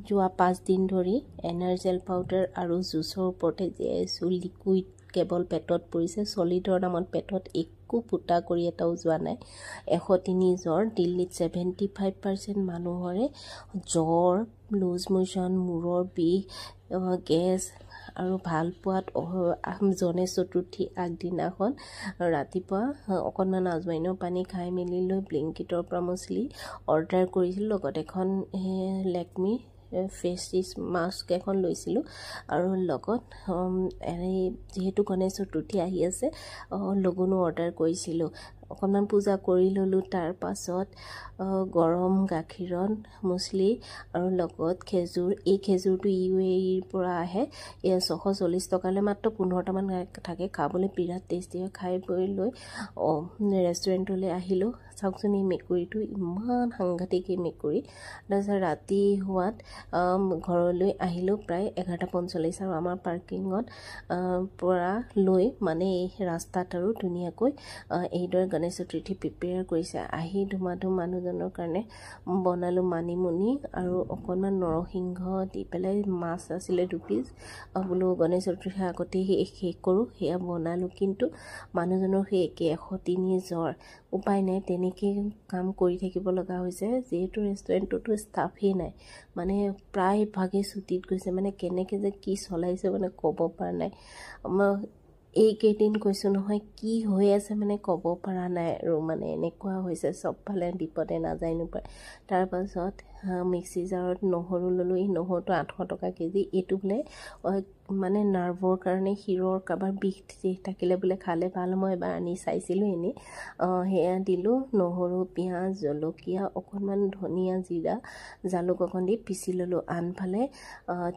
যোৱা 5 দিন ধৰি এনাৰ্জেল পাউডাৰ আৰু জুচৰ ওপৰতে জীয়াই আছোঁ। লিকুইড কেৱল পেটত পৰিছে, চলিডৰ নামত পেটত একো ফুটা কৰি এটাও যোৱা নাই। 103 জ্বৰ। দিল্লীত 75% মানুহৰে জ্বৰ, লুজ মোচন, মূৰৰ বিষ, গেছ আৰু ভাল পোৱাত গণেশ চতুৰ্থী আগদিনাখন ৰাতিপুৱা অকণমান আজৱাইনৰ পানী খাই মেলি লৈ ব্লিংকিটৰ পৰা মছলি অৰ্ডাৰ কৰিছিলোঁ। লগত এখন লেকমি ফেচ মাস্ক এখন লৈছিলোঁ আৰু লগত যিহেতু গণেশ চতুৰ্থী আহি আছে লগুনো অৰ্ডাৰ কৰিছিলোঁ। অকণমান পূজা কৰি ল'লোঁ। তাৰ পাছত গৰম গাখীৰত মুছলি আৰু লগত খেজুৰ। এই খেজুৰটো UAEৰ পৰা আহে। 640 টকালৈ মাত্ৰ 15টামান থাকে। খাবলৈ বিৰাট টেষ্টি হয়। খাই বৈ লৈ ৰেষ্টুৰেণ্টলৈ আহিলোঁ। চাওকচোন এই মেকুৰীটো ইমান সাংঘাতিক এই মেকুৰী। তাৰপিছত ৰাতি হোৱাত ঘৰলৈ আহিলোঁ প্ৰায় 11:45 আৰু আমাৰ পাৰ্কিঙত পৰা লৈ মানে এই ৰাস্তাত আৰু ধুনীয়াকৈ এইদৰে গণেশ চতুৰ্থী প্ৰিপেয়াৰ কৰিছে। আহি ধুমাধুম মানুহজনৰ কাৰণে বনালোঁ মানিমুনি আৰু অকণমান নৰসিংহ দি পেলাই, মাছ আছিলে 2 পিচ। বোলো গণেশ চতুৰ্থীৰ আগতেই শেষ কৰোঁ, সেয়া বনালোঁ। কিন্তু মানুহজনৰ সেই একে 103 জ্বৰ। উপায় নাই, তেনেকেই কাম কৰি থাকিব লগা হৈছে। যিহেতু ৰেষ্টুৰেণ্টতো ষ্টাফেই নাই, মানে প্ৰায় ভাগে ছুটীত গৈছে। মানে কেনেকৈ যে কি চলাইছে মানে ক'ব পৰা নাই। এইকেইদিন কৈছোঁ নহয় কি হৈ আছে মানে ক'ব পৰা নাই আৰু মানে এনেকুৱা হৈছে চবফালে বিপদে নাযায় নোপায়। তাৰপাছত মিক্সি জাৰত নহৰু ল'লোঁ। এই নহৰুটো 800 টকা কেজি। এইটো বোলে মানে নাৰ্ভৰ কাৰণে, শিৰৰ কাৰোবাৰ বিষ থাকিলে বোলে খালে ভাল। মই এবাৰ আনি চাইছিলোঁ এনেই। সেয়া দিলোঁ। নহৰু, পিঁয়াজ, জলকীয়া, অকণমান ধনিয়া, জিৰা, জালুক অকণ দি পিচি ল'লোঁ। আনফালে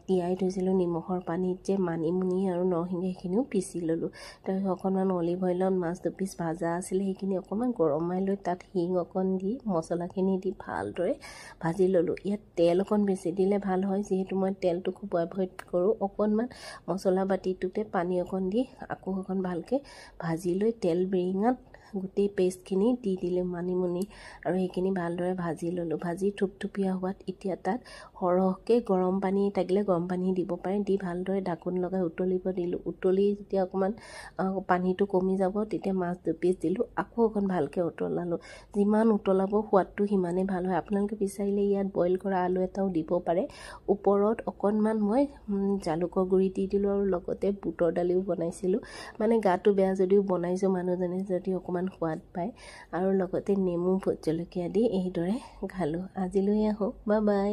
তিয়াই থৈছিলোঁ নিমখৰ পানীত যে মানিমুনি আৰু নৰসিংহ, সেইখিনিও পিচি ল'লোঁ। তাৰপিছত অকণমান অলিভ অইলত মাছ 2 পিচ ভাজা আছিলে, সেইখিনি অকণমান গৰমাই লৈ তাত হিং অকণ দি মছলাখিনি দি ভালদৰে ভাজি ল'লোঁ। ইয়াত তেল অকণ বেছি দিলে ভাল হয়, যিহেতু মই তেলটো খুব এভইড কৰোঁ। অকণমান মছলা বাতিটোতে পানী অকণ দি আকৌ অকণ ভালকৈ ভাজি লৈ তেল বেৰিঙাত গোটেই পেষ্টখিনি দি দিলোঁ মানিমুনি আৰু সেইখিনি ভালদৰে ভাজি ল'লোঁ। ভাজি থুপথুপীয়া হোৱাত এতিয়া তাত সৰহকৈ গৰম পানী থাকিলে গৰম পানী দিব পাৰে, দি ভালদৰে ঢাকোন লগাই উতলিব দিলোঁ। উতলি যেতিয়া অকণমান পানীটো কমি যাব তেতিয়া মাছ 2 পিচ দিলোঁ। আকৌ অকণ ভালকৈ উতলালোঁ। যিমান উতলাব সোৱাদটো সিমানেই ভাল হয়। আপোনালোকে বিচাৰিলে ইয়াত বইল কৰা আলু এটাও দিব পাৰে। ওপৰত অকণমান মই জালুকৰ গুড়ি দি দিলোঁ আৰু লগতে বুটৰ দালিও বনাইছিলোঁ। মানে গাটো বেয়া যদিও বনাইছোঁ, মানুহজনে যদি অকণমান সোৱাদ পায়। আৰু লগতে নেমু, ভোট জলকীয়া দি এইদৰে খালোঁ। আজিলৈ আহোঁ, বাই বাই।